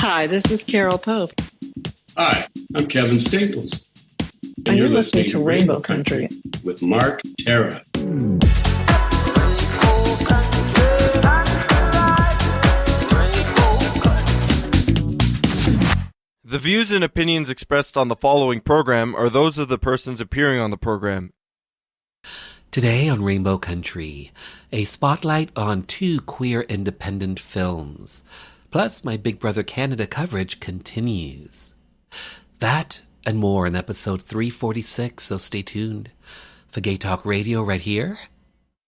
Hi, this is Carol Pope. Hi, I'm Kevin Staples. And you're listening to Rainbow Country with Mark Tara. The views and opinions expressed on the following program are those of the persons appearing on the program. Today on Rainbow Country, a spotlight on 2 queer independent films. Plus, my Big Brother Canada coverage continues. That and more in episode 346, so stay tuned for Gay Talk Radio right here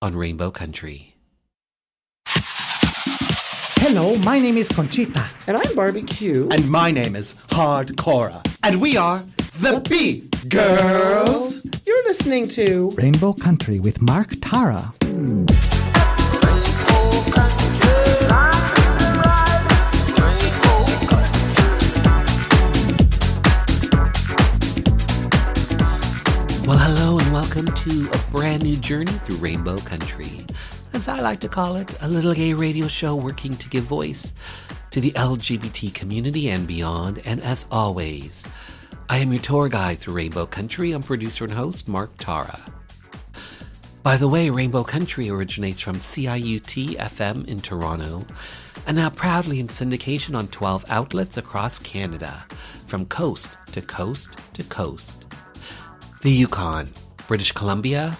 on Rainbow Country. Hello, my name is Conchita. And I'm Barbecue. And my name is Hardcora. And we are the Beat Girls. You're listening to Rainbow Country with Mark Tara. Well, hello and welcome to a brand new journey through Rainbow Country. As I like to call it, a little gay radio show working to give voice to the LGBT community and beyond. And as always, I am your tour guide through Rainbow Country. I'm producer and host, Mark Tara. By the way, Rainbow Country originates from CIUT-FM in Toronto and now proudly in syndication on 12 outlets across Canada, from coast to coast to coast. The Yukon, British Columbia,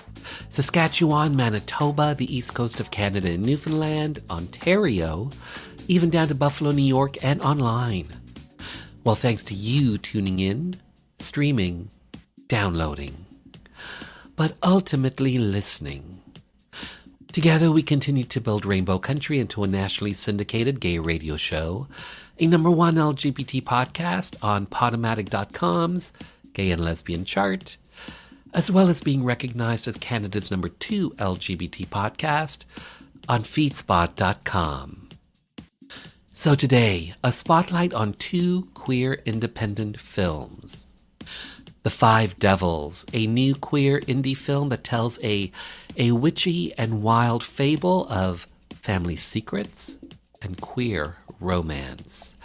Saskatchewan, Manitoba, the east coast of Canada and Newfoundland, Ontario, even down to Buffalo, New York, and online. Well, thanks to you tuning in, streaming, downloading, but ultimately listening. Together, we continue to build Rainbow Country into a nationally syndicated gay radio show, a #1 LGBT podcast on Podomatic.com's Gay and Lesbian chart, as well as being recognized as Canada's #2 LGBT podcast on feedspot.com. So today, a spotlight on 2 queer independent films. The Five Devils, a new queer indie film that tells a witchy and wild fable of family secrets and queer romance.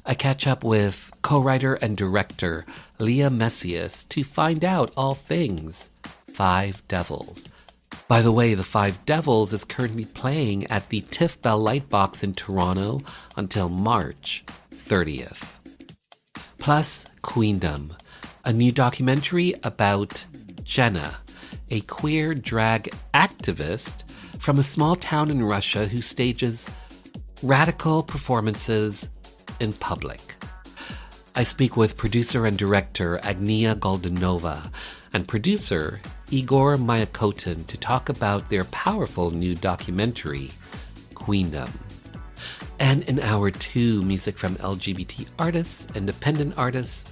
I catch up with co-writer and director Lea Mysius to find out all things Five Devils. By the way, The Five Devils is currently playing at the TIFF Bell Lightbox in Toronto until March 30th. Plus, Queendom, a new documentary about Jenna, a queer drag activist from a small town in Russia who stages radical performances in public. I speak with producer and director Agnia Goldanova and producer Igor Mayakotin to talk about their powerful new documentary, Queendom. And in hour 2, music from LGBT artists, independent artists,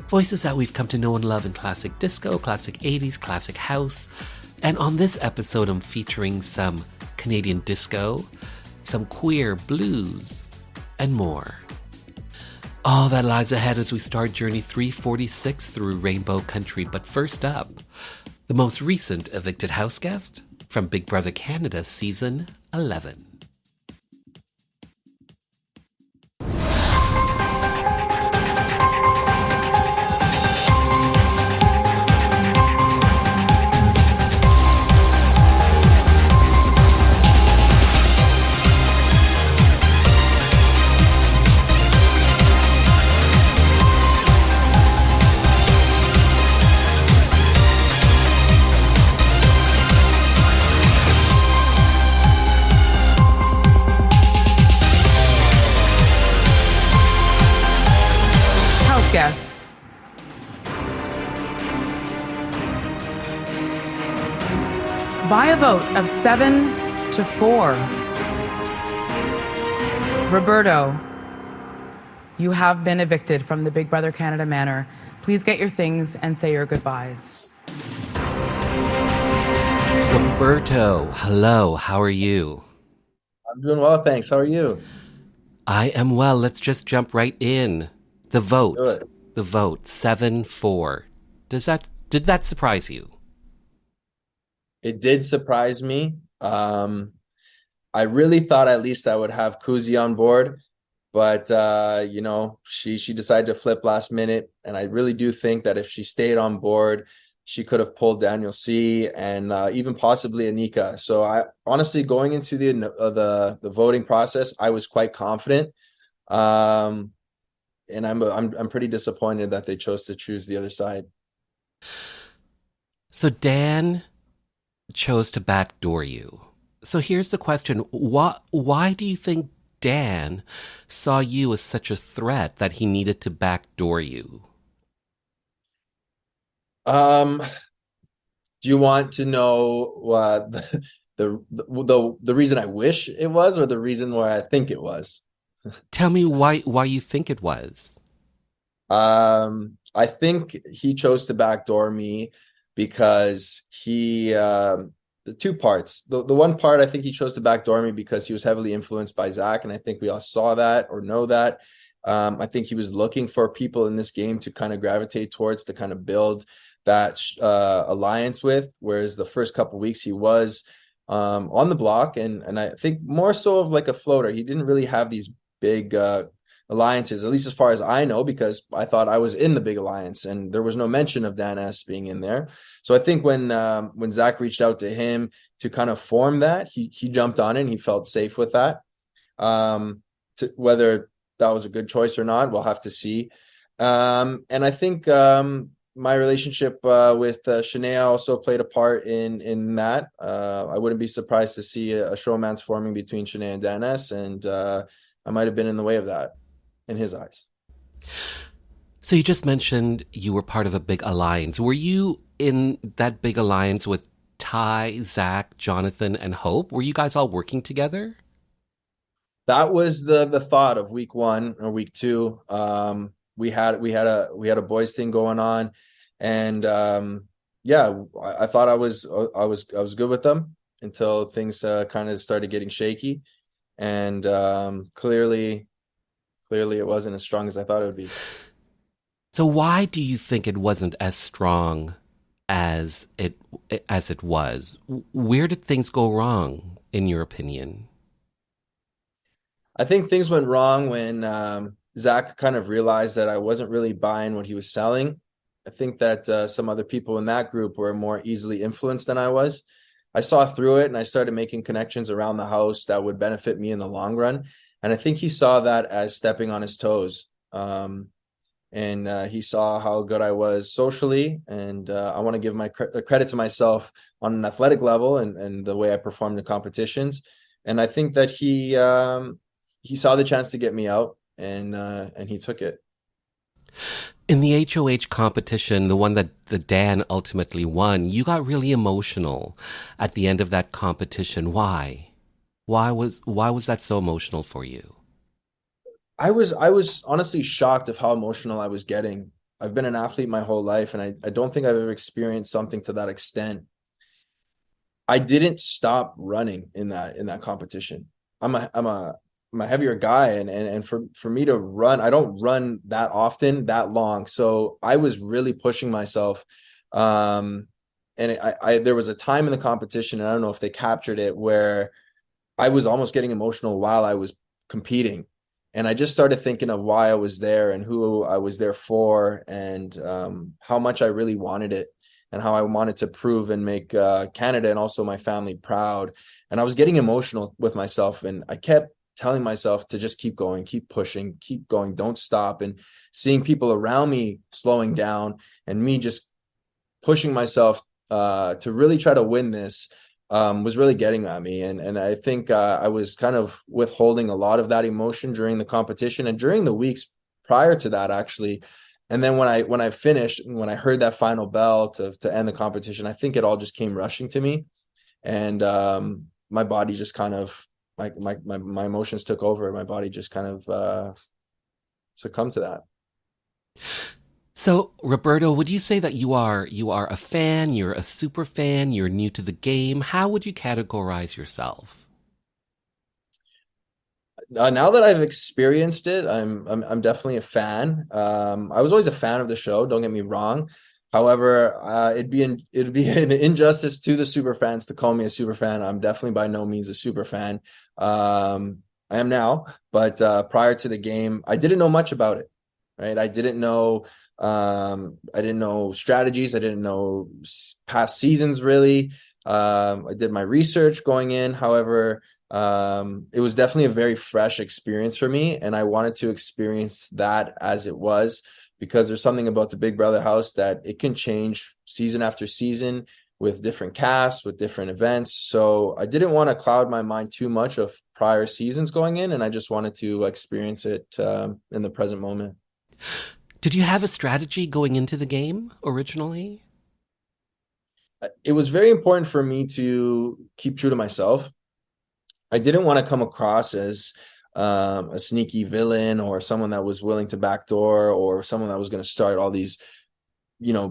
voices that we've come to know and love in classic disco, classic 80s, classic house. And on this episode, I'm featuring some Canadian disco, some queer blues, and more. All that lies ahead as we start Journey 346 through Rainbow Country. But first up, the most recent evicted houseguest from Big Brother Canada Season 11. Guests. By a vote of 7-4, Roberto, you have been evicted from the Big Brother Canada Manor. Please get your things and say your goodbyes. Roberto, hello, how are you? I'm doing well, thanks. How are you? I am well. Let's just jump right in. The vote. The vote. 7-4. Did that surprise you? It did surprise me. I really thought at least I would have Kuzi on board. But she decided to flip last minute, and I really do think that if she stayed on board, she could have pulled Daniel C and even possibly Anika. So I honestly, going into the voting process, I was quite confident, and I'm pretty disappointed that they chose to choose the other side. So Dan chose to backdoor you. So here's the question: why do you think Dan saw you as such a threat that he needed to backdoor you? Do you want to know the reason I wish it was, or the reason why I think it was? Tell me why you think it was. I think he chose to backdoor me because the two parts. The one part, I think he chose to backdoor me because he was heavily influenced by Zach, and I think we all saw that or know that. I think he was looking for people in this game to kind of gravitate towards, to kind of build that alliance with, whereas the first couple of weeks he was on the block, and I think more so of like a floater. He didn't really have these big alliances, at least as far as I know, because I thought I was in the big alliance and there was no mention of Dan S being in there. So I think when Zach reached out to him to kind of form that, he jumped on it and he felt safe with that. Whether that was a good choice or not, we'll have to see. And I think my relationship with Shania also played a part in that. I wouldn't be surprised to see a showmance forming between Shania and Dan S, and I might have been in the way of that in his eyes. So you just mentioned you were part of a big alliance. Were you in that big alliance with Ty, Zach, Jonathan, and Hope? Were you guys all working together? That was the thought of week 1 or week 2. We had a boys thing going on, and I thought I was good with them until things kind of started getting shaky, and clearly it wasn't as strong as I thought it would be. So why do you think it wasn't as strong as it was? Where did things go wrong, in your opinion? I think things went wrong when Zach kind of realized that I wasn't really buying what he was selling. I think that some other people in that group were more easily influenced than I was. I saw through it and I started making connections around the house that would benefit me in the long run. And I think he saw that as stepping on his toes. And he saw how good I was socially. And I want to give my credit to myself on an athletic level and the way I performed in competitions. And I think that he saw the chance to get me out, and he took it. In the HOH competition, the one that Dan ultimately won, you got really emotional at the end of that competition. Why? Why was that so emotional for you? I was honestly shocked of how emotional I was getting. I've been an athlete my whole life, and I don't think I've ever experienced something to that extent. I didn't stop running in that competition. I'm a heavier guy, and for me to run, I don't run that often, that long. So I was really pushing myself. And there was a time in the competition, and I don't know if they captured it, where I was almost getting emotional while I was competing. And I just started thinking of why I was there and who I was there for, and how much I really wanted it, and how I wanted to prove and make Canada and also my family proud. And I was getting emotional with myself, and I kept telling myself to just keep going, keep pushing, keep going, don't stop. And seeing people around me slowing down and me just pushing myself to really try to win this was really getting at me. And I think I was kind of withholding a lot of that emotion during the competition and during the weeks prior to that, actually. And then when I finished, when I heard that final bell to end the competition, I think it all just came rushing to me, and my body just kind of, my emotions took over. My body just kind of succumbed to that. So, Roberto, would you say that you are a fan, you're a super fan, you're new to the game? How would you categorize yourself? Now that I've experienced it, I'm definitely a fan. I was always a fan of the show, don't get me wrong. However, it'd be an injustice to the super fans to call me a super fan. I'm definitely by no means a super fan. I am now, but prior to the game, I didn't know much about it, right? I didn't know strategies. I didn't know past seasons really. I did my research going in. However, it was definitely a very fresh experience for me, and I wanted to experience that as it was, because there's something about the Big Brother house that it can change season after season with different casts, with different events. So I didn't want to cloud my mind too much of prior seasons going in, and I just wanted to experience it in the present moment. Did you have a strategy going into the game originally? It was very important for me to keep true to myself. I didn't want to come across as a sneaky villain or someone that was willing to backdoor or someone that was going to start all these,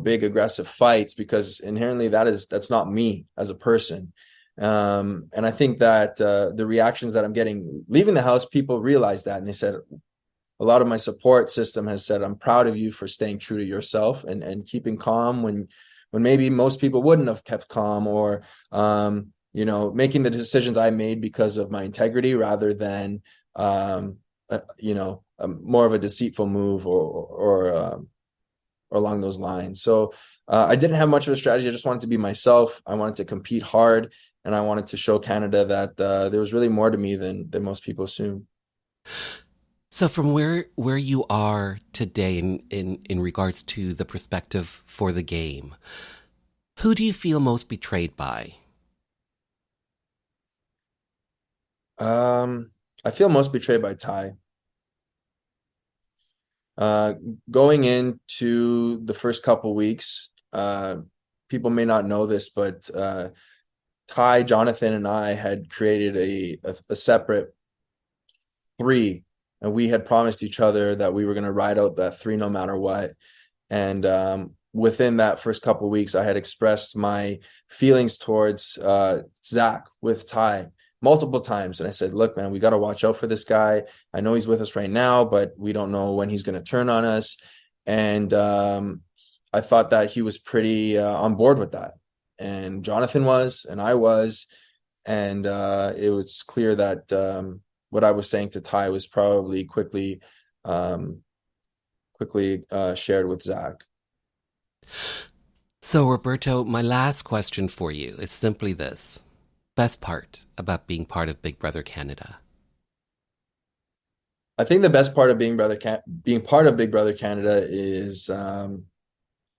big aggressive fights, because inherently that's not me as a person. And I think that the reactions that I'm getting leaving the house, people realize that, and they said, a lot of my support system has said, I'm proud of you for staying true to yourself and keeping calm when maybe most people wouldn't have kept calm, or making the decisions I made because of my integrity rather than more of a deceitful move or along those lines. So I didn't have much of a strategy. I just wanted to be myself. I wanted to compete hard, and I wanted to show Canada that there was really more to me than most people assume. So from where you are today in regards to the perspective for the game, who do you feel most betrayed by? I feel most betrayed by Ty. Going into the first couple weeks, people may not know this, but Ty, Jonathan, and I had created a separate 3, and we had promised each other that we were going to ride out that 3 no matter what. And within that first couple weeks, I had expressed my feelings towards Zach with Ty multiple times. And I said, look, man, we got to watch out for this guy. I know he's with us right now, but we don't know when he's going to turn on us. And I thought that he was pretty on board with that. And Jonathan was, and I was. And it was clear that what I was saying to Ty was probably quickly shared with Zach. So, Roberto, my last question for you is simply this. Best part about being part of Big Brother Canada? I think the best part of being part of Big Brother Canada is I'm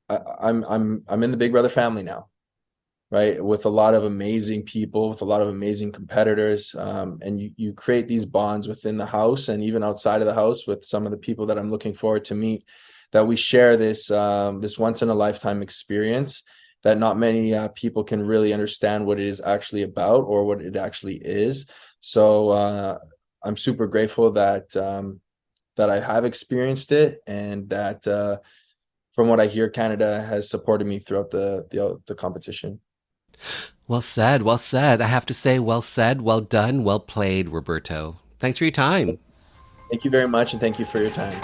in the Big Brother family now, right? With a lot of amazing people, with a lot of amazing competitors, and you create these bonds within the house and even outside of the house with some of the people that I'm looking forward to meet. That we share this once in a lifetime experience that not many people can really understand what it is actually about or what it actually is. So I'm super grateful that I have experienced it, and that from what I hear, Canada has supported me throughout the competition. Well said, well said. I have to say, well said, well done, well played, Roberto. Thanks for your time. Thank you very much, and thank you for your time.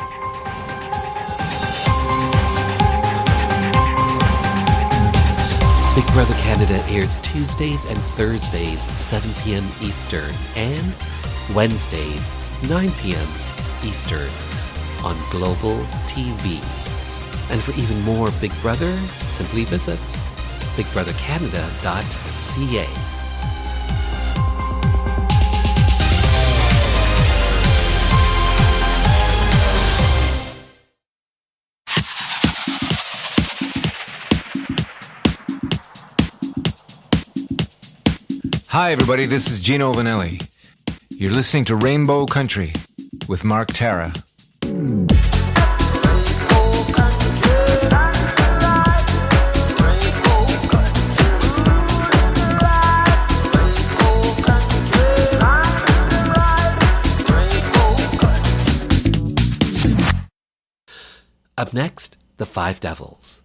Big Brother Canada airs Tuesdays and Thursdays, 7 p.m. Eastern, and Wednesdays, 9 p.m. Eastern on Global TV. And for even more Big Brother, simply visit bigbrothercanada.ca. Hi, everybody. This is Gino Vanelli. You're listening to Rainbow Country with Mark Tara. Up next, the Five Devils.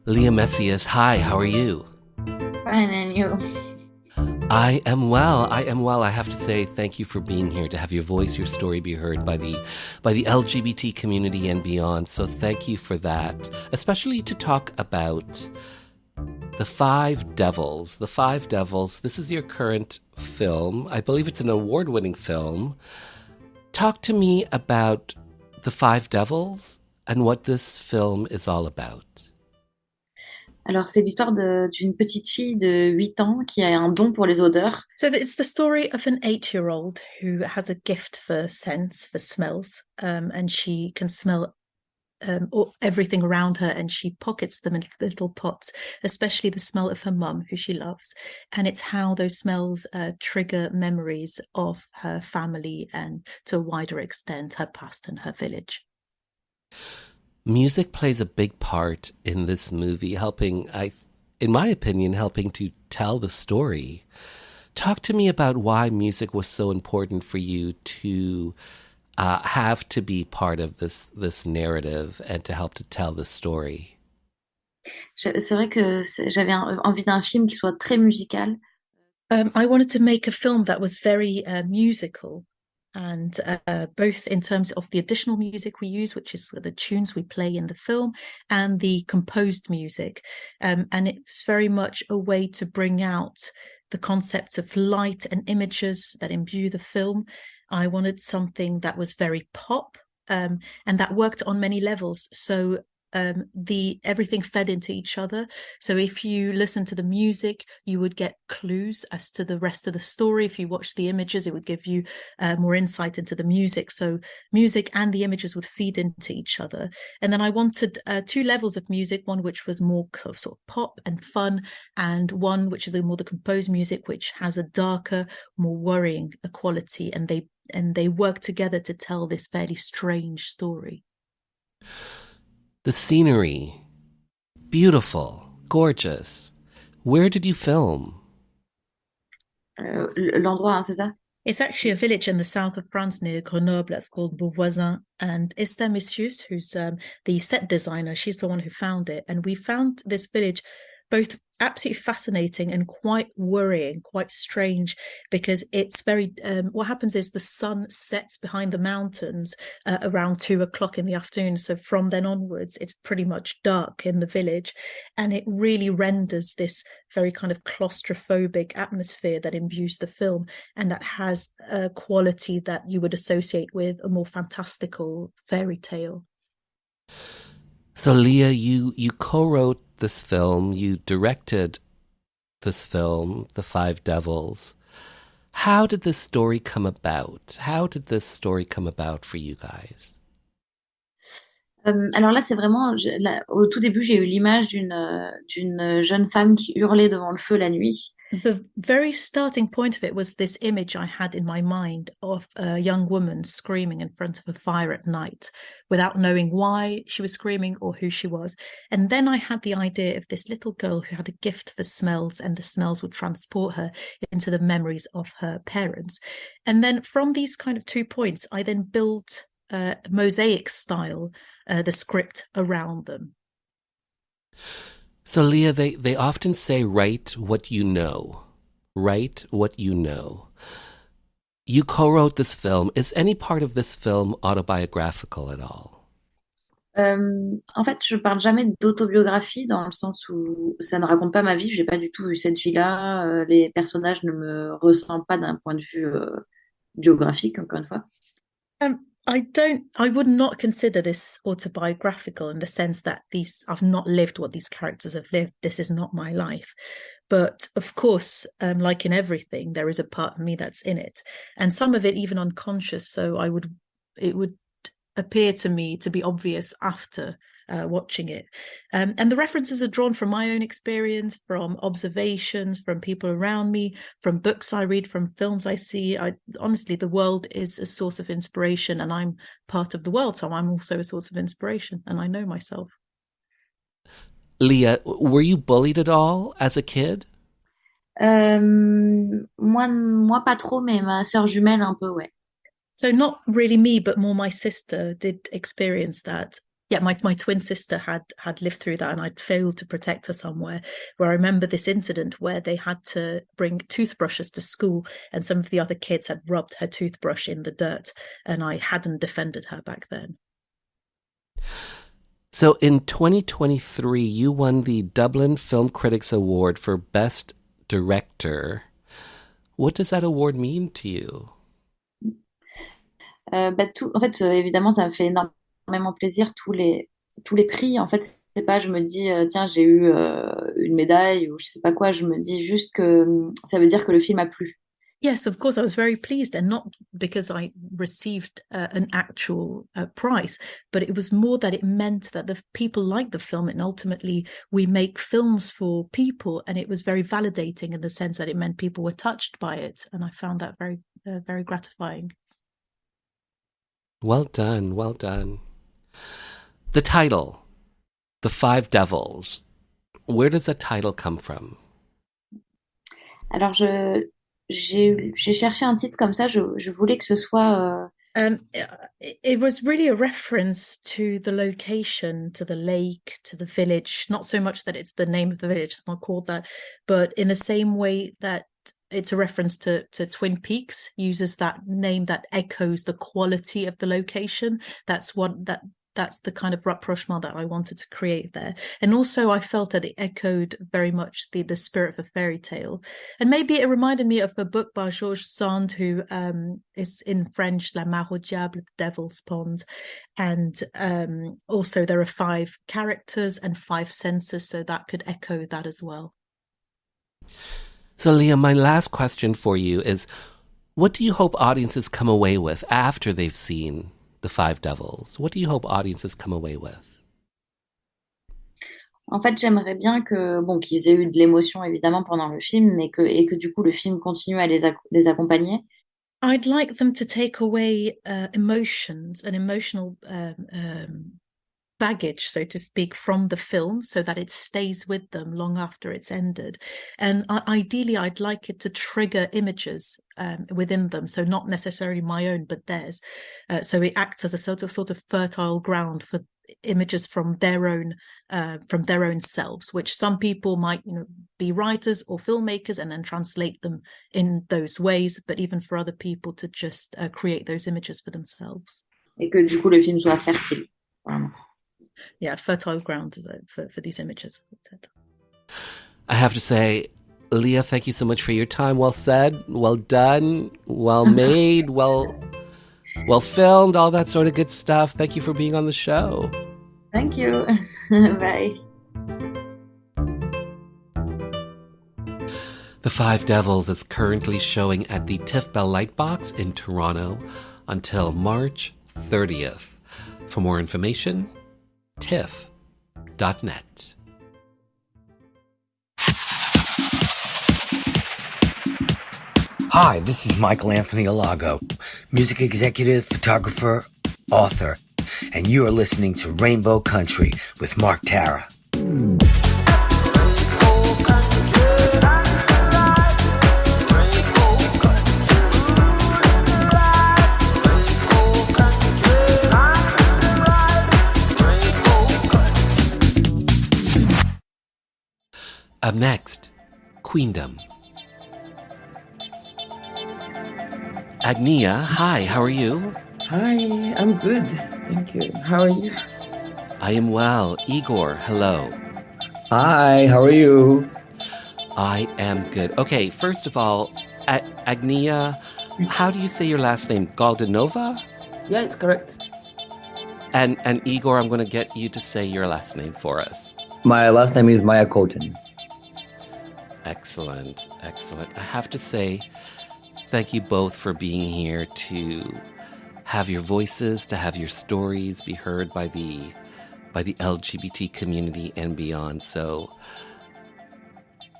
Lea Mysius, hi, how are you? Fine, and you? I am well. I have to say thank you for being here, to have your voice, your story be heard by the LGBT community and beyond. So thank you for that, especially to talk about The Five Devils. The Five Devils. This is your current film. I believe it's an award-winning film. Talk to me about The Five Devils and what this film is all about. Alors, c'est l'histoire d'une petite fille de 8 ans qui a un don pour les odeurs. So it's the story of an 8-year-old who has a gift for scents, for smells, and she can smell everything around her, and she pockets them in little pots, especially the smell of her mum, who she loves. And it's how those smells trigger memories of her family and, to a wider extent, her past and her village. Music plays a big part in this movie, in my opinion, helping to tell the story. Talk to me about why music was so important for you to have to be part of this narrative and to help to tell the story. C'est vrai que j'avais envie d'un film qui soit très musical. I wanted to make a film that was very musical, and both in terms of the additional music we use, which is the tunes we play in the film, and the composed music. And it's very much a way to bring out the concepts of light and images that imbue the film. I wanted something that was very pop, and that worked on many levels. So everything fed into each other. So if you listen to the music, you would get clues as to the rest of the story. If you watch the images, it would give you more insight into the music. So music and the images would feed into each other. And then I wanted 2 levels of music, one which was more sort of pop and fun, and one which is more the composed music, which has a darker, more worrying quality. And they work together to tell this fairly strange story. The scenery, beautiful, gorgeous. Where did you film? L'endroit, c'est ça? It's actually a village in the south of France near Grenoble. It's called Beauvoisin. And Lea Mysius, who's the set designer, she's the one who found it. And we found this village both absolutely fascinating and quite worrying, quite strange, because it's very, what happens is the sun sets behind the mountains around 2:00 in the afternoon. So from then onwards, it's pretty much dark in the village. And it really renders this very kind of claustrophobic atmosphere that imbues the film, and that has a quality that you would associate with a more fantastical fairy tale. So Lea, you co-wrote this film, you directed this film, The Five Devils. How did this story come about? How did this story come about for you guys? Alors là, c'est vraiment... au tout début, j'ai eu l'image d'une jeune femme qui hurlait devant le feu la nuit. The very starting point of it was this image I had in my mind of a young woman screaming in front of a fire at night without knowing why she was screaming or who she was. And then I had the idea of this little girl who had a gift for smells, and the smells would transport her into the memories of her parents. And then from these kind of 2 points, I then built mosaic style, the script around them. So Lea, they often say, write what you know. Write what you know. You co-wrote this film. Is any part of this film autobiographical at all? En fait, je parle jamais d'autobiographie dans le sens où ça ne raconte pas ma vie. J'ai pas du tout eu cette vie-là. Les personnages ne me ressemblent pas d'un point de vue biographique, encore une fois. I would not consider this autobiographical in the sense that I've not lived what these characters have lived. This is not my life. But of course, like in everything, there is a part of me that's in it, and some of it even unconscious. So it would appear to me to be obvious after watching it. And the references are drawn from my own experience, from observations, from people around me, from books I read, from films I see. Honestly, the world is a source of inspiration, and I'm part of the world, so I'm also a source of inspiration, and I know myself. Lea, were you bullied at all as a kid? Moi pas trop, mais ma sœur jumelle un peu, ouais. So not really me, but more my sister did experience that. Yeah, my twin sister had lived through that, and I'd failed to protect her somewhere, where I remember this incident where they had to bring toothbrushes to school, and some of the other kids had rubbed her toothbrush in the dirt, and I hadn't defended her back then. So in 2023, you won the Dublin Film Critics Award for Best Director. What does that award mean to you? En fait, évidemment, ça me fait énormément plaisir tous les prix. En fait, c'est pas, je me dis, tiens, j'ai eu une médaille ou je sais pas quoi. Je me dis juste que ça veut dire que le film a plu. Yes, of course, I was very pleased, and not because I received an actual prize, but it was more that it meant that the people liked the film, and ultimately we make films for people, and it was very validating in the sense that it meant people were touched by it, and I found that very, very gratifying. Well done, well done. The title, The Five Devils, where does that title come from? Alors, j'ai cherché un titre comme ça. Je voulais que ce soit. It was really a reference to the location, to the lake, to the village. Not so much that it's the name of the village; it's not called that, but in the same way that it's a reference to Twin Peaks, uses that name that echoes the quality of the location. That's the kind of rapprochement that I wanted to create there. And also I felt that it echoed very much the spirit of a fairy tale. And maybe it reminded me of a book by Georges Sand, who is in French, La Mare au Diable, the Devil's Pond. And also there are 5 characters and 5 senses, so that could echo that as well. So Lea, my last question for you is, what do you hope audiences come away with after they've seen The Five Devils? What do you hope audiences come away with? En fait, j'aimerais bien qu'ils aient eu de l'émotion évidemment pendant le film, et que du coup le film continue à les accompagner. I'd like them to take away emotions and emotional baggage, so to speak, from the film, so that it stays with them long after it's ended. And ideally, I'd like it to trigger images within them, so not necessarily my own, but theirs. So it acts as a sort of fertile ground for images from their own selves, which some people might be writers or filmmakers and then translate them in those ways, but even for other people to just create those images for themselves. Et que du coup le film soit fertile. Vraiment. Yeah, fertile ground for these images. I have to say, Lea, thank you so much for your time. Well said, well done, well made, well filmed, all that sort of good stuff. Thank you for being on the show. Thank you. Bye. The Five Devils is currently showing at the TIFF Bell Lightbox in Toronto until March 30th. For more information, tiff.net. Hi, this is Michael Anthony Alago, music executive, photographer, author, and you are listening to Rainbow Country with Mark Tara. Up next, Queendom. Agnia, hi, how are you? Hi, I'm good. Thank you. How are you? I am well. Igor, hello. Hi, how are you? I am good. Okay, first of all, Agnia, how do you say your last name? Goldanova? Yeah, it's correct. And Igor, I'm going to get you to say your last name for us. My last name is Maya Koten. Excellent, excellent. I have to say, thank you both for being here to have your voices, to have your stories be heard by the LGBT community and beyond. So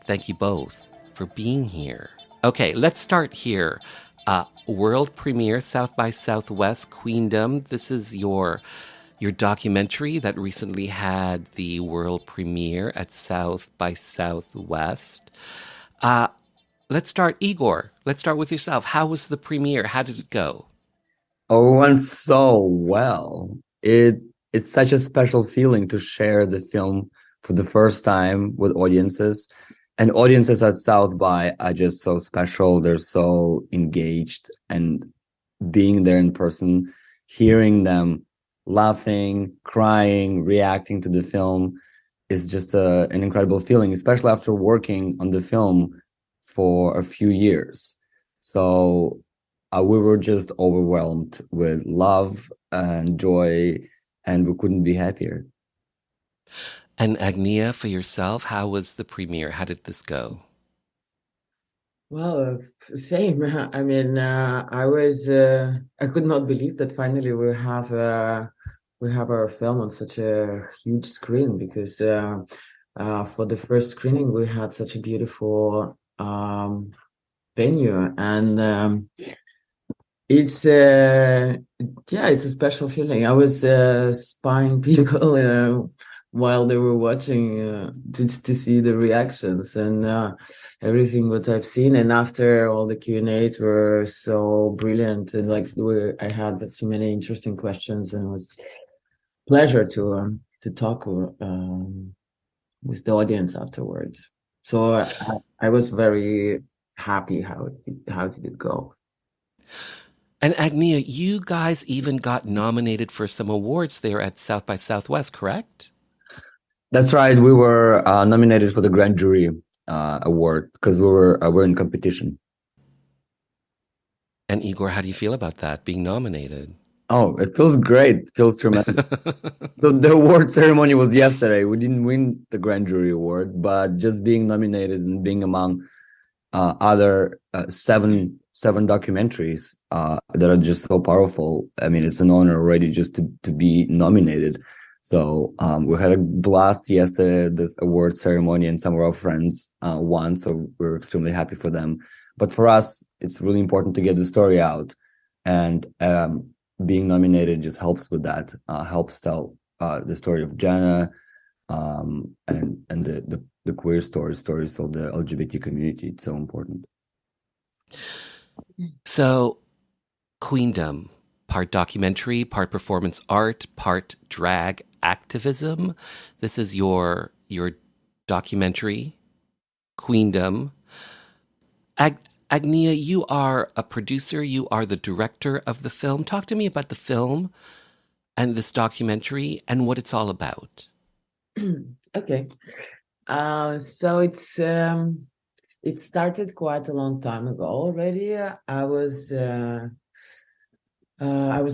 thank you both for being here. Okay, let's start here. World premiere, South by Southwest, Queendom. This is your documentary that recently had the world premiere at South by Southwest. Let's start, Igor. Let's start with yourself. How was the premiere? How did it go? Oh, it went so well. It's such a special feeling to share the film for the first time with audiences. And audiences at South by are just so special. They're so engaged, and being there in person, hearing them laughing, crying, reacting to the film is just an incredible feeling, especially after working on the film for a few years. So we were just overwhelmed with love and joy, and we couldn't be happier. And Agnia, for yourself, how was the premiere? How did this go? Well, same. I mean, I could not believe that finally we have our film on such a huge screen, because for the first screening we had such a beautiful venue, and it's it's a special feeling. I was spying people while they were watching to see the reactions and everything what I've seen. And after, all the Q&As were so brilliant, and I had so many interesting questions, and it was a pleasure to talk with the audience afterwards. So I was very happy how did it go. And Agnia, you guys even got nominated for some awards there at South by Southwest, correct? That's right. We were nominated for the Grand Jury Award because we're in competition. And Igor, how do you feel about that, being nominated? Oh, it feels great. It feels tremendous. The award ceremony was yesterday. We didn't win the Grand Jury Award, but just being nominated and being among other seven documentaries that are just so powerful. I mean, it's an honor already just to be nominated. So we had a blast yesterday at this award ceremony, and some of our friends won, so we're extremely happy for them. But for us, it's really important to get the story out, and being nominated just helps with that, helps tell the story of Jenna and the queer stories of the LGBT community. It's so important. So, Queendom, part documentary, part performance art, part drag activism. This is your documentary, Queendom. Agnia, you are a producer. You are the director of the film. Talk to me about the film and this documentary and what it's all about. Okay. So it started quite a long time ago already. I was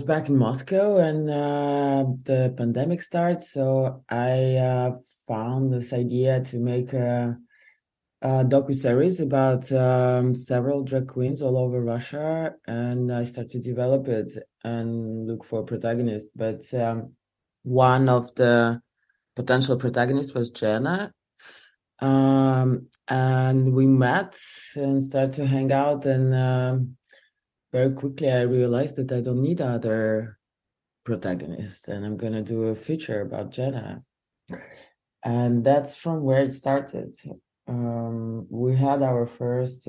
back in Moscow, and the pandemic started. So I found this idea to make a docuseries about several drag queens all over Russia, and I started to develop it and look for protagonists. But one of the potential protagonists was Jenna. And we met and started to hang out, and very quickly I realized that I don't need other protagonists, and I'm gonna do a feature about Jenna. And that's from where it started. We had our first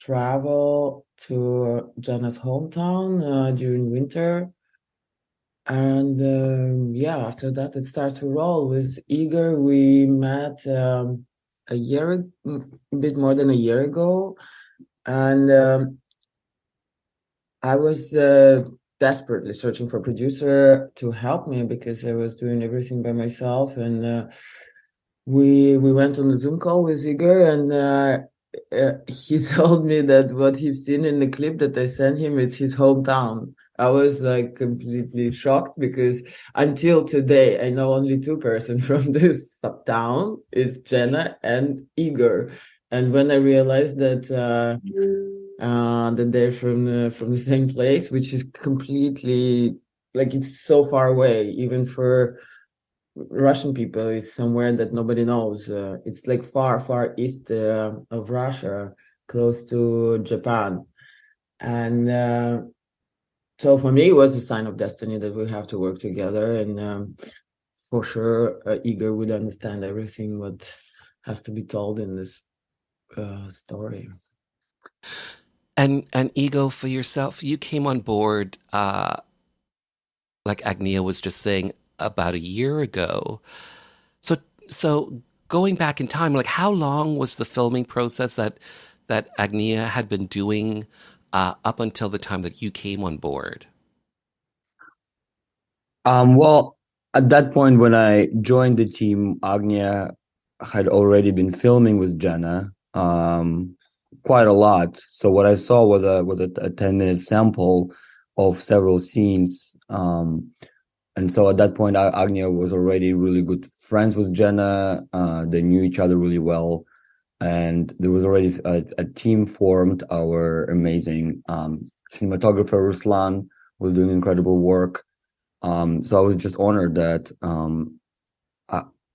travel to Jenna's hometown during winter. And after that, it started to roll. With Igor, we met a bit more than a year ago. And I was desperately searching for a producer to help me, because I was doing everything by myself. And we went on a Zoom call with Igor, and he told me that what he's seen in the clip that I sent him, it's his hometown. I was completely shocked, because until today I know only two persons from this town. It's Jenna and Igor. And when I realized that that they're from the same place, which is completely it's so far away, even for Russian people, it's somewhere that nobody knows. It's far east of Russia, close to Japan. And so for me, it was a sign of destiny that we have to work together. And for sure, Igor would understand everything what has to be told in this story. And Igor, for yourself, you came on board, like Agnia was just saying, about a year ago. So going back in time, how long was the filming process that Agnia had been doing up until the time that you came on board? Well, at that point when I joined the team, Agnia had already been filming with Jenna quite a lot. So what I saw was a 10-minute sample of several scenes. And so at that point, Agnia was already really good friends with Jenna. They knew each other really well. And there was already a team formed. Our amazing cinematographer, Ruslan, was doing incredible work. So I was just honored that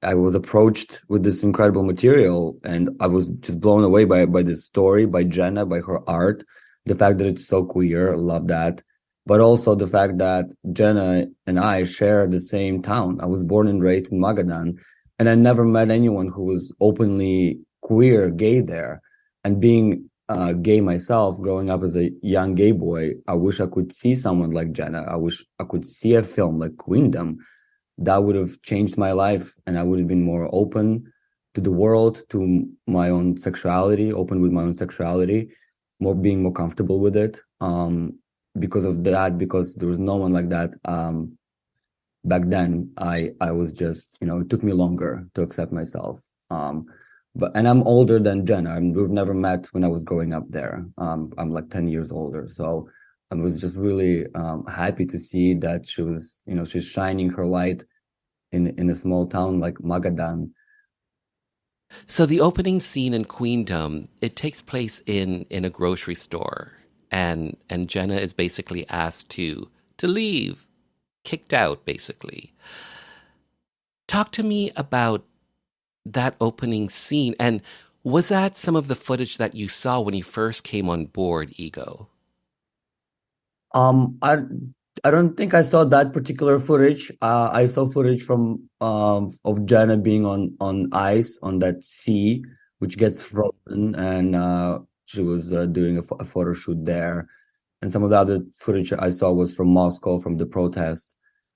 I was approached with this incredible material, and I was just blown away by this story, by Jenna, by her art, the fact that it's so queer. I love that. But also the fact that Jenna and I share the same town. I was born and raised in Magadan, and I never met anyone who was openly queer, gay there. And being gay myself, growing up as a young gay boy, I wish I could see someone like Jenna. I wish I could see a film like Queendom. That would have changed my life, and I would have been more open to the world, to my own sexuality, open with my own sexuality, being more comfortable with it. Because of that, because there was no one like that back then, I was just, it took me longer to accept myself. And I'm older than Jenna. We've never met when I was growing up there. I'm like 10 years older. So I was just really happy to see that she was, she's shining her light in a small town like Magadan. So the opening scene in Queendom, it takes place in a grocery store. And Jenna is basically asked to leave, kicked out, basically. Talk to me about that opening scene. And was that some of the footage that you saw when you first came on board, Ego? I don't think I saw that particular footage. I saw footage from of Jenna being on ice on that sea, which gets frozen, and she was doing a photo shoot there. And some of the other footage I saw was from Moscow, from the protest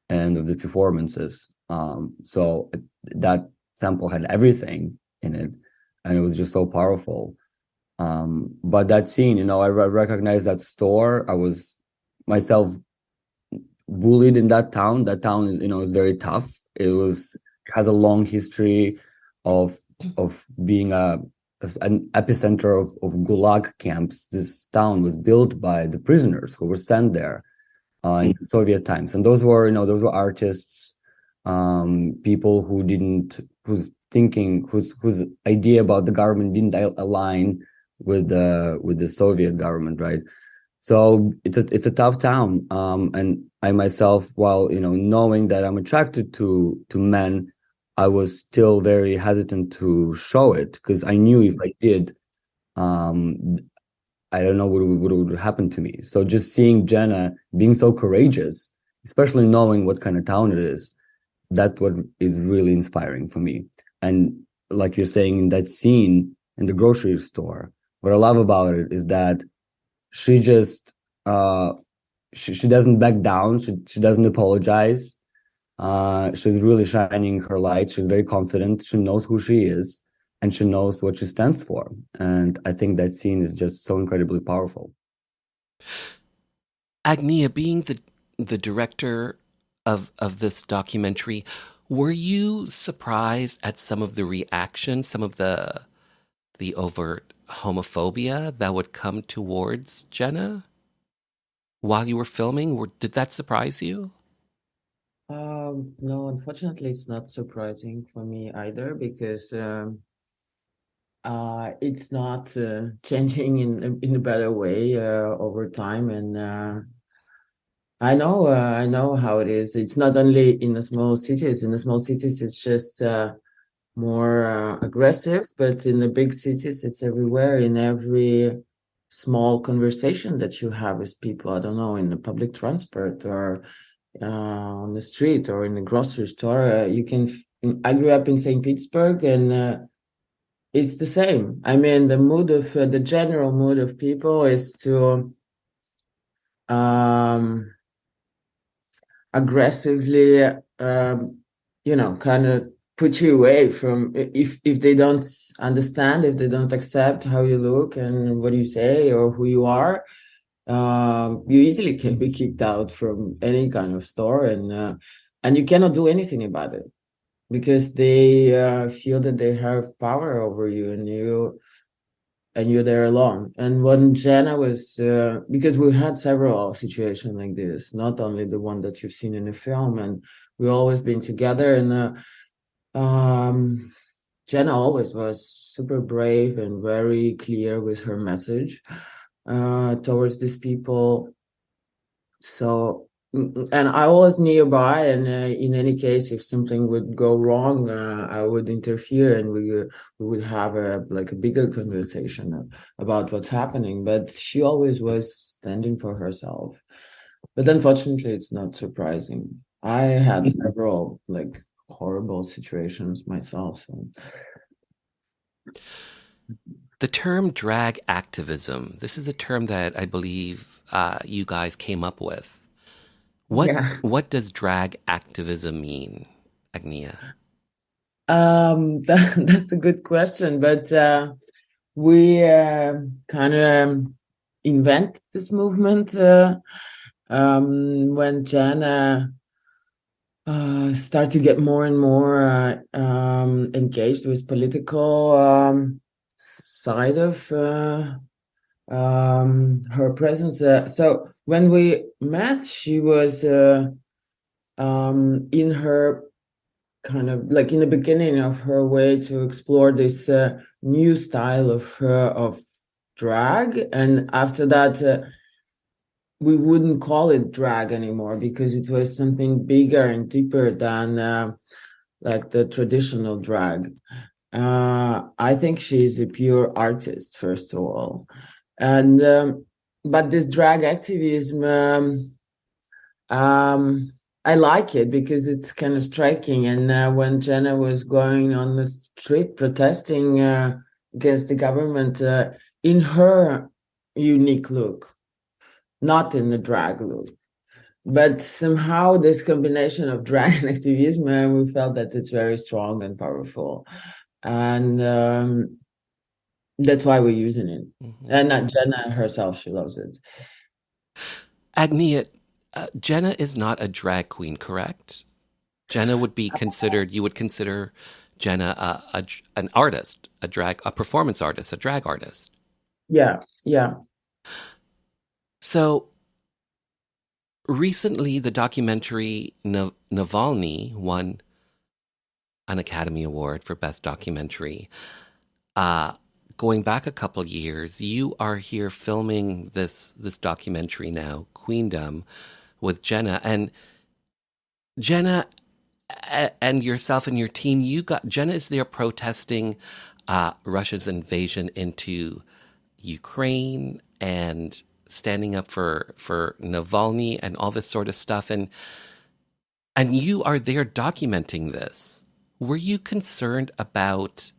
and of the performances. So that sample had everything in it, and it was just so powerful. But that scene, I recognized that store. I was myself bullied in that town. That town is very tough. It has a long history of being an epicenter of Gulag camps. This town was built by the prisoners who were sent there in the Soviet times, and those were artists, people whose idea about the government didn't align with the Soviet government, right? So it's a tough town, and I myself, while knowing that I'm attracted to men, I was still very hesitant to show it, because I knew if I did, I don't know what would happen to me. So just seeing Jenna being so courageous, especially knowing what kind of town it is, that's what is really inspiring for me. And like you're saying, in that scene in the grocery store, what I love about it is that she just she doesn't back down. She doesn't apologize. She's really shining her light. She's very confident. She knows who she is, and she knows what she stands for. And I think that scene is just so incredibly powerful. Agnia, being the director of this documentary, were you surprised at some of the reaction, some of the overt homophobia that would come towards Jenna while you were filming? Did that surprise you? No, unfortunately, it's not surprising for me either, because it's not changing in a better way over time, and I know how it is. It's not only in the small cities. In the small cities, it's just more aggressive, but in the big cities, it's everywhere. In every small conversation that you have with people, I don't know, in the public transport or on the street or in the grocery store, I grew up in St. Petersburg, and it's the same. I mean, the general mood of people is to aggressively, kind of put you away from, if they don't understand, if they don't accept how you look and what you say or who you are, you easily can be kicked out from any kind of store. And and you cannot do anything about it because they feel that they have power over you, and you're there alone. And when Jenna was, because we had several situations like this, not only the one that you've seen in the film, and we've always been together. And Jenna always was super brave and very clear with her message towards these people. So, and I was nearby, and in any case, if something would go wrong, I would interfere, and we would have a bigger conversation about what's happening. But she always was standing for herself. But unfortunately, it's not surprising. I had several horrible situations myself. So. The term drag activism, this is a term that I believe you guys came up with. What does drag activism mean, Agnia? That's a good question, but we kind of invent this movement when Jenna started to get more and more engaged with political side of her presence. So when we met, she was in her kind of in the beginning of her way to explore this new style of drag, and after that we wouldn't call it drag anymore because it was something bigger and deeper than the traditional drag. I think she's a pure artist, first of all, and but this drag activism, I like it because it's kind of striking. And when Jenna was going on the street protesting against the government in her unique look, not in the drag look, but somehow this combination of drag and activism, we felt that it's very strong and powerful. And that's why we're using it. Mm-hmm. And Jenna herself, she loves it. Agnia, Jenna is not a drag queen, correct? Jenna would be considered, you would consider Jenna an artist, a performance artist, a drag artist. Yeah. So recently the documentary Navalny won an Academy Award for Best Documentary. Going back a couple years, you are here filming this documentary now, Queendom, with Jenna. And Jenna and yourself and your team, Jenna is there protesting Russia's invasion into Ukraine and standing up for Navalny and all this sort of stuff. And you are there documenting this. Were you concerned about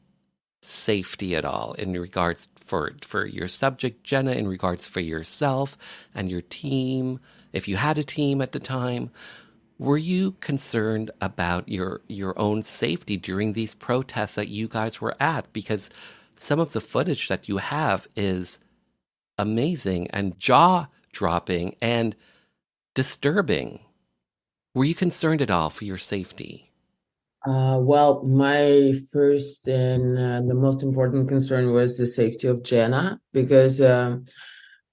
safety at all in regards for your subject, Jenna, in regards for yourself and your team? If you had a team at the time, were you concerned about your own safety during these protests that you guys were at? Because some of the footage that you have is amazing and jaw-dropping and disturbing. Were you concerned at all for your safety? Well, my first and the most important concern was the safety of Jenna, because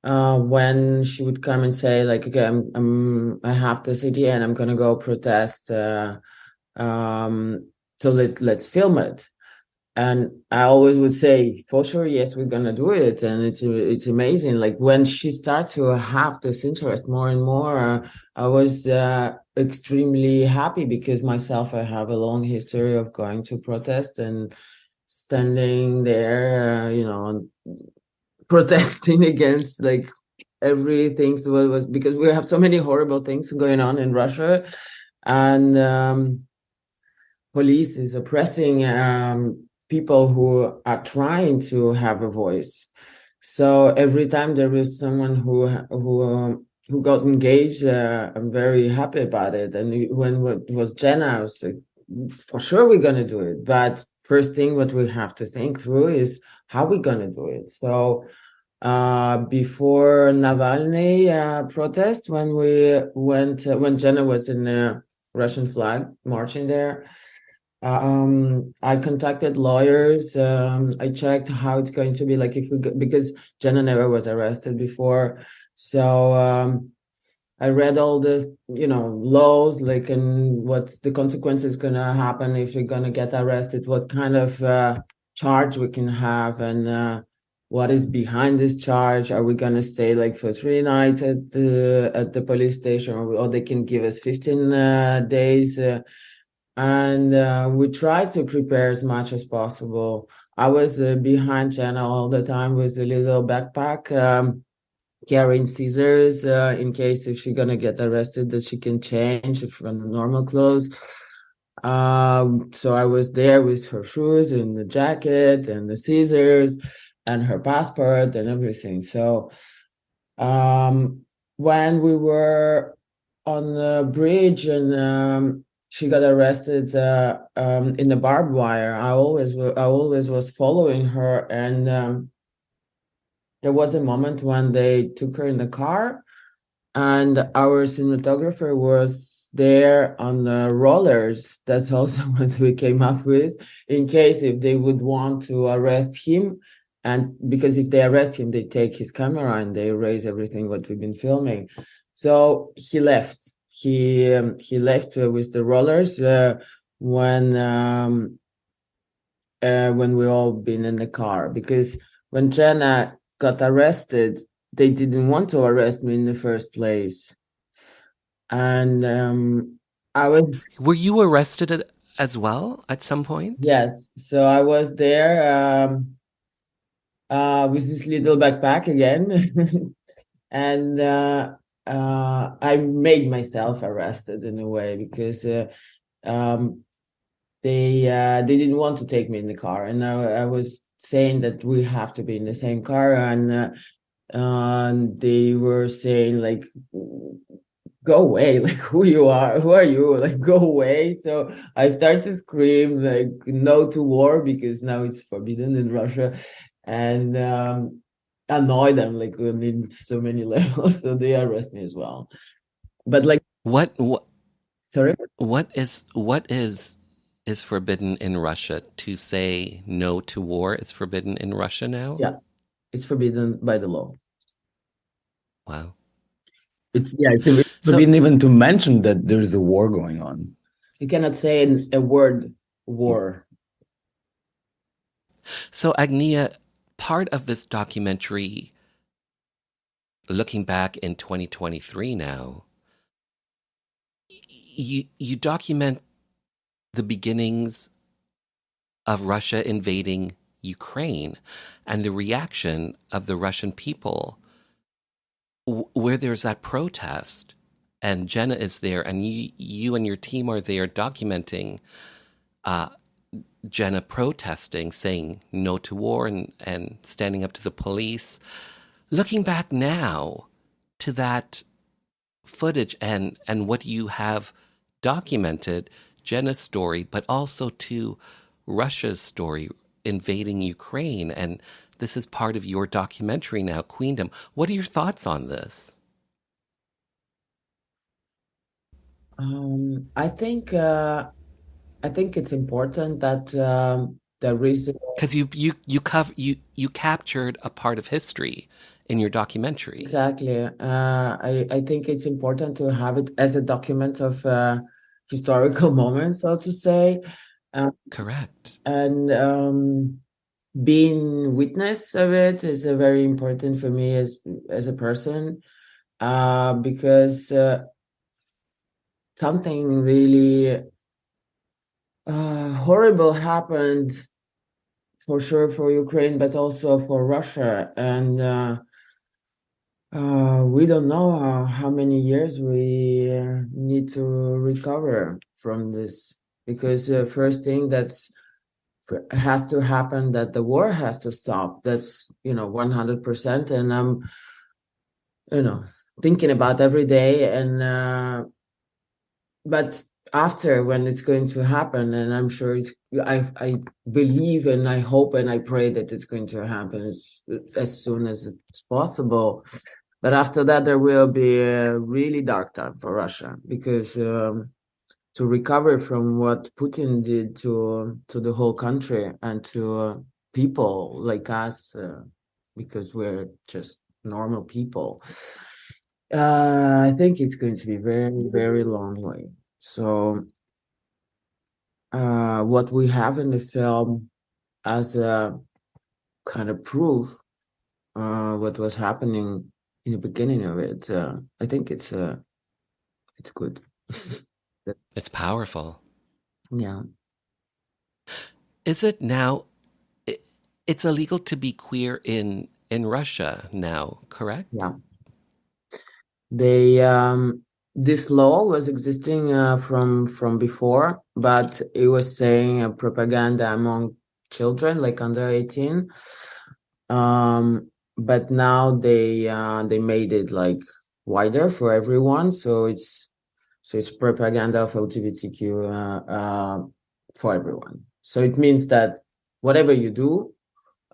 when she would come and say, okay, I have this idea and I'm gonna go protest, so let's film it. And I always would say, for sure, yes, we're gonna do it, and it's amazing. When she started to have this interest more and more, I was extremely happy because myself, I have a long history of going to protest and standing there, protesting against everything. So it was because we have so many horrible things going on in Russia, and police is oppressing people who are trying to have a voice. So every time there is someone who got engaged, I'm very happy about it. And when it was Jenna, I was like, for sure we're gonna do it. But first thing what we have to think through is how we're gonna do it. So before Navalny protest, when we went, when Jenna was in Russian flag marching there. I contacted lawyers. I checked how it's going to be like if we go, because Jenna never was arrested before. So I read all the, laws, like, and what's the consequences gonna happen if you're gonna get arrested, what kind of charge we can have, and what is behind this charge. Are we gonna stay like for 3 nights at the police station, or they can give us 15 days? And we tried to prepare as much as possible. I was behind Jenna all the time with a little backpack, carrying scissors in case if she's gonna get arrested that she can change from normal clothes. So I was there with her shoes and the jacket and the scissors and her passport and everything. So when we were on the bridge and she got arrested in the barbed wire, I always was following her, and there was a moment when they took her in the car, and our cinematographer was there on the rollers. That's also what we came up with, in case if they would want to arrest him. And because if they arrest him, they take his camera and they erase everything what we've been filming. So he left. He left with the rollers when we all been in the car, because when Jenna got arrested, they didn't want to arrest me in the first place. And I was... Were you arrested as well at some point? Yes. So I was there with this little backpack again. And I made myself arrested in a way, because they didn't want to take me in the car. And I was saying that we have to be in the same car, and they were saying like, go away, like, who are you, like, go away. So I started to scream like, no to war, because now it's forbidden in Russia, and annoy them like in so many levels. So they arrest me as well. But like, what sorry, what is forbidden in Russia? To say no to war is forbidden in Russia now? Yeah, it's forbidden by the law. Wow. It's forbidden even to mention that there's a war going on. You cannot say a word war. So Agnia, part of this documentary, looking back in 2023 now, you document the beginnings of Russia invading Ukraine and the reaction of the Russian people, where there's that protest, and Jenna is there, and you and your team are there documenting Jenna protesting, saying no to war, and standing up to the police. Looking back now to that footage and what you have documented, Jenna's story, but also to Russia's story invading Ukraine, and this is part of your documentary now, Queendom. What are your thoughts on this? I think it's important that there is, because you captured a part of history in your documentary. Exactly. I think it's important to have it as a document of historical moments, so to say. Correct. And being witness of it is very important for me as a person, because something really horrible happened, for sure, for Ukraine, but also for Russia. And we don't know how many years we need to recover from this, because first thing that's has to happen, that the war has to stop. That's 100%, and I'm thinking about every day. And but after, when it's going to happen, and I'm sure I believe and I hope and I pray that it's going to happen as soon as it's possible. But after that, there will be a really dark time for Russia, because recover from what Putin did to the whole country and to people like us, because we're just normal people. I think it's going to be very, very long way. So what we have in the film as a kind of proof what was happening in the beginning of it, I think it's good. It's powerful. Yeah. Is it now? It's illegal to be queer in Russia now, correct? Yeah. They this law was existing from before, but it was saying propaganda among children, like under 18. But now they made it like wider for everyone, so it's propaganda of LGBTQ for everyone. So it means that whatever you do,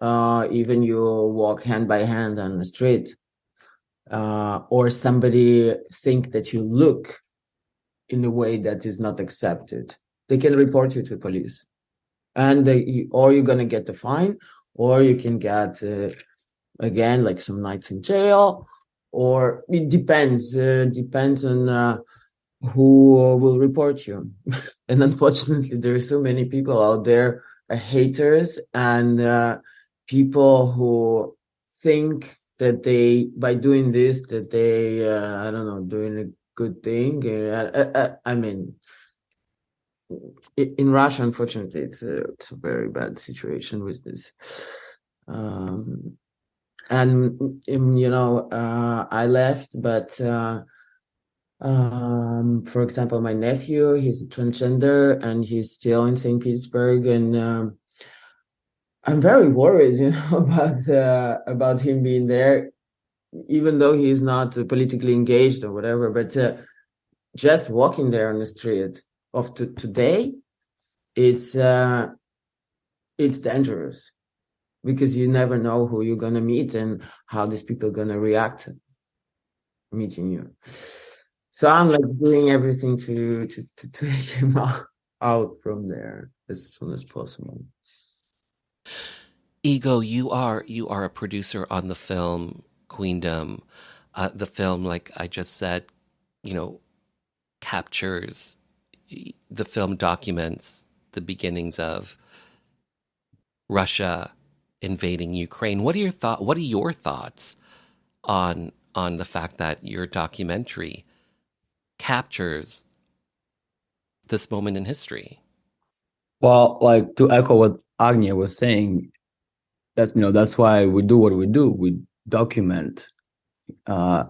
even you walk hand by hand on the street, or somebody think that you look in a way that is not accepted, they can report you to police, and or you're gonna get the fine, or you can get again like some nights in jail, or it depends on who will report you. And unfortunately, there are so many people out there, haters and people who think that they, by doing this, that they, I don't know, doing a good thing. I mean, in Russia, unfortunately, it's a very bad situation with this. And you know, I left, but for example, my nephew, he's a transgender and he's still in St. Petersburg, and I'm very worried, you know, about him being there, even though he's not politically engaged or whatever. But just walking there on the street of today, it's dangerous, because you never know who you're gonna meet and how these people are gonna react meeting you. So I'm like doing everything to take him out from there as soon as possible. Ego, you are a producer on the film Queendom. The film, like I just said, you know, captures, the film documents the beginnings of Russia invading Ukraine. What are your thoughts on the fact that your documentary captures this moment in history? Well, like, to echo what Agnia was saying, that, you know, that's why we do what we do. We document a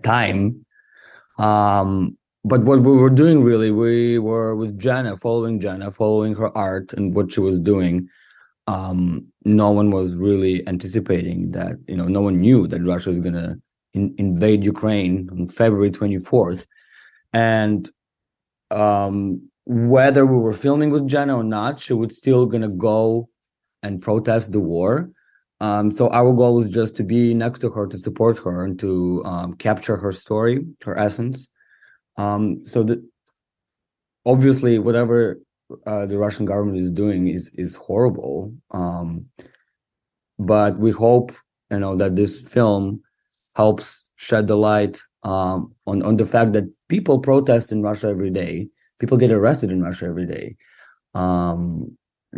time. But what we were doing, really, we were with Jenna, following her art and what she was doing. No one was really anticipating that, you know, no one knew that Russia is going to invade Ukraine on February 24th. And whether we were filming with Jenna or not, she was still going to go and protest the war. So our goal was just to be next to her, to support her, and to capture her story, her essence. So that obviously whatever the Russian government is doing is horrible. But we hope, you know, that this film helps shed the light on the fact that people protest in Russia every day. People get arrested in Russia every day,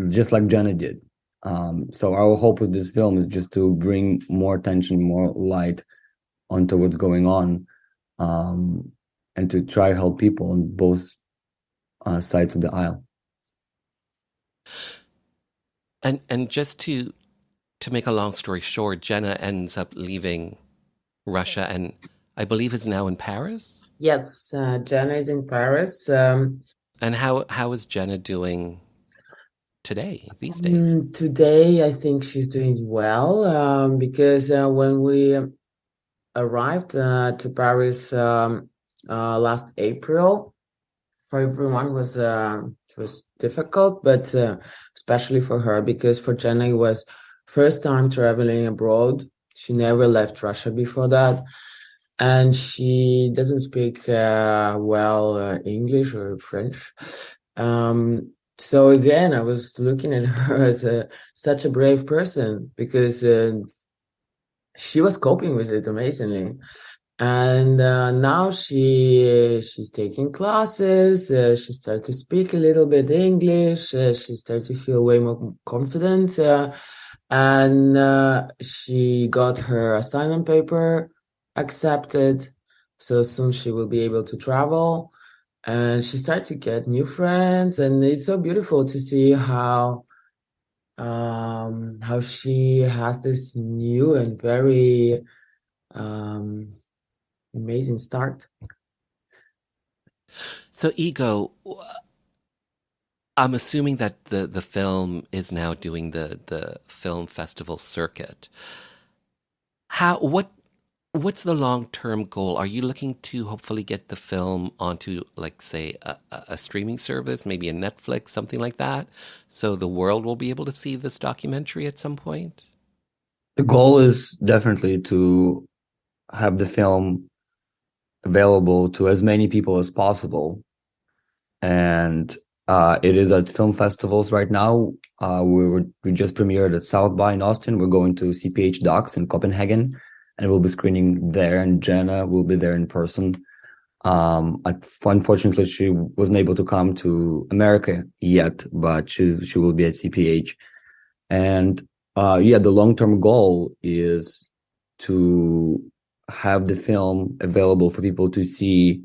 just like Jenna did. So our hope with this film is just to bring more attention, more light onto what's going on, and to try to help people on both sides of the aisle. And just to make a long story short, Jenna ends up leaving Russia and I believe is now in Paris? Yes, Jenna is in Paris. And how is Jenna doing today, these days? Today, I think she's doing well, because when we arrived to Paris last April, for everyone it was difficult, but especially for her, because for Jenna it was first time traveling abroad. She never left Russia before that, and she doesn't speak well English or French. So again, I was looking at her as such a brave person, because she was coping with it amazingly. And now she's taking classes. She started to speak a little bit English. She started to feel way more confident. And she got her assignment paper accepted. So soon she will be able to travel. And she started to get new friends. And it's so beautiful to see how she has this new and very amazing start. So, Ego, I'm assuming that the film is now doing the film festival circuit. What's the long-term goal? Are you looking to hopefully get the film onto, like, say, a streaming service, maybe a Netflix, something like that, so the world will be able to see this documentary at some point? The goal is definitely to have the film available to as many people as possible. And it is at film festivals right now. We just premiered at South by in Austin. We're going to CPH Docs in Copenhagen, and we'll be screening there, and Jenna will be there in person. Unfortunately, she wasn't able to come to America yet, but she will be at CPH. And the long-term goal is to have the film available for people to see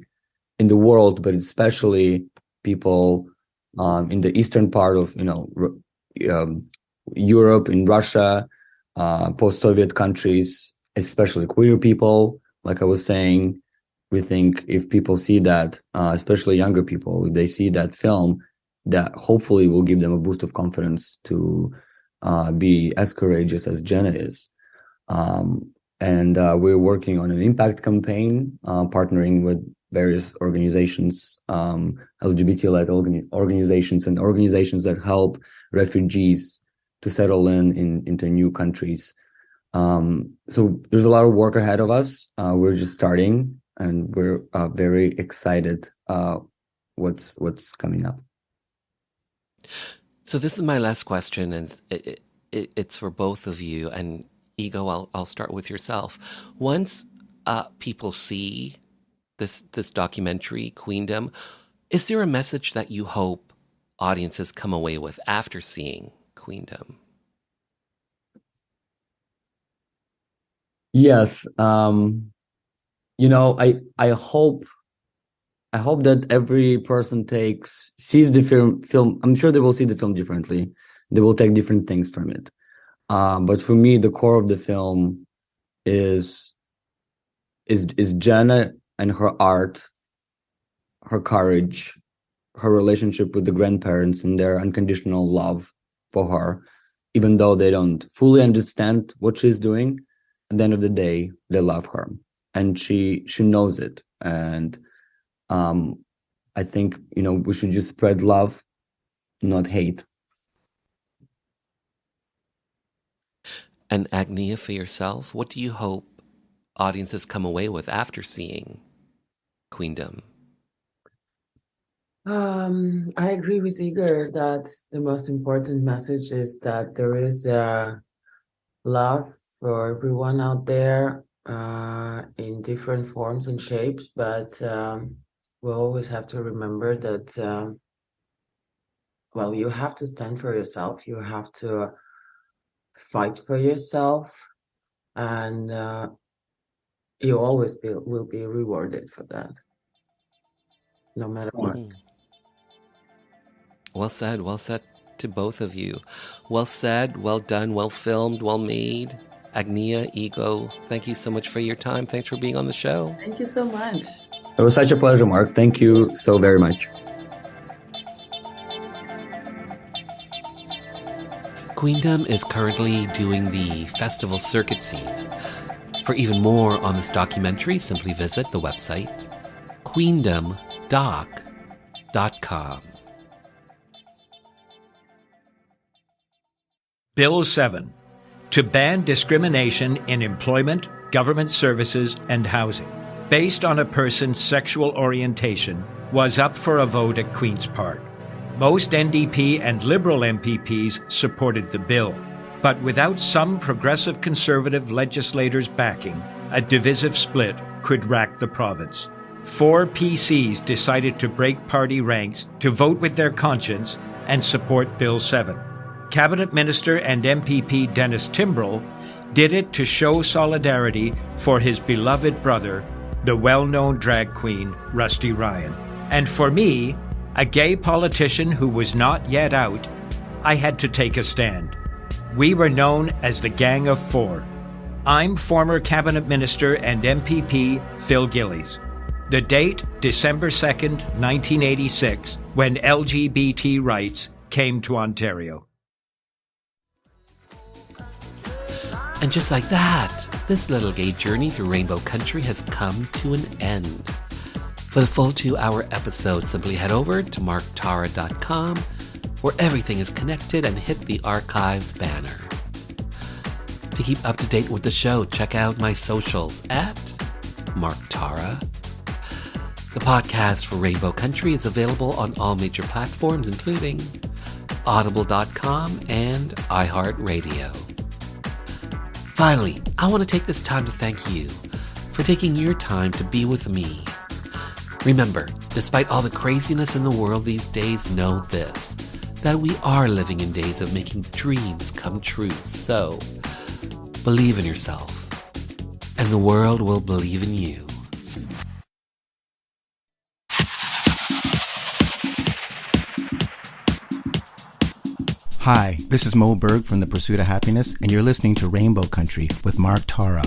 in the world, but especially people in the eastern part of Europe, in Russia, post-Soviet countries, especially queer people. Like I was saying, we think if people see that, especially younger people, if they see that film, that hopefully will give them a boost of confidence to be as courageous as Jenna is. And we're working on an impact campaign, partnering with various organizations, LGBT-led organizations, and organizations that help refugees to settle into new countries. So there's a lot of work ahead of us. We're just starting, and we're very excited what's coming up. So this is my last question, and it's for both of you. And Ego, I'll start with yourself. Once people see this documentary, Queendom, is there a message that you hope audiences come away with after seeing Queendom? Yes. I hope that every person sees the film. I'm sure they will see the film differently. They will take different things from it. But for me, the core of the film is Jenna and her art, her courage, her relationship with the grandparents, and their unconditional love for her, even though they don't fully understand what she's doing. At the end of the day, they love her, and she knows it. And I think we should just spread love, not hate. And Agnia, for yourself, what do you hope audiences come away with after seeing Queendom? I agree with Igor that the most important message is that there is love for everyone out there in different forms and shapes, but we always have to remember that, you have to stand for yourself. You have to fight for yourself, and you always will be rewarded for that, no matter what. Well said to both of you. Well said, well done, well filmed, well made. Agnia, Ego, thank you so much for your time. Thanks for being on the show. Thank you so much. It was such a pleasure, Mark. Thank you so very much. Queendom is currently doing the festival circuit scene. For even more on this documentary, simply visit the website queendomdoc.com. Bill 7, to ban discrimination in employment, government services, and housing. based on a person's sexual orientation was up for a vote at Queen's Park. Most NDP and Liberal MPPs supported the bill, but without some progressive Conservative legislators backing, a divisive split could rack the province. 4 PCs decided to break party ranks to vote with their conscience and support Bill 7. Cabinet Minister and MPP Dennis Timbrell did it to show solidarity for his beloved brother, the well-known drag queen Rusty Ryan. And for me, a gay politician who was not yet out, I had to take a stand. We were known as the Gang of Four. I'm former Cabinet Minister and MPP Phil Gillies. The date, December 2nd, 1986, when LGBT rights came to Ontario. And just like that, this little gay journey through Rainbow Country has come to an end. For the full 2-hour episode, simply head over to marktara.com, where everything is connected, and hit the archives banner. To keep up to date with the show, check out my socials at marktara. The podcast for Rainbow Country is available on all major platforms, including audible.com and iHeartRadio. Finally, I want to take this time to thank you for taking your time to be with me. Remember, despite all the craziness in the world these days, know this, that we are living in days of making dreams come true. So, believe in yourself, and the world will believe in you. Hi, this is Mo Berg from The Pursuit of Happiness, and you're listening to Rainbow Country with Mark Tara.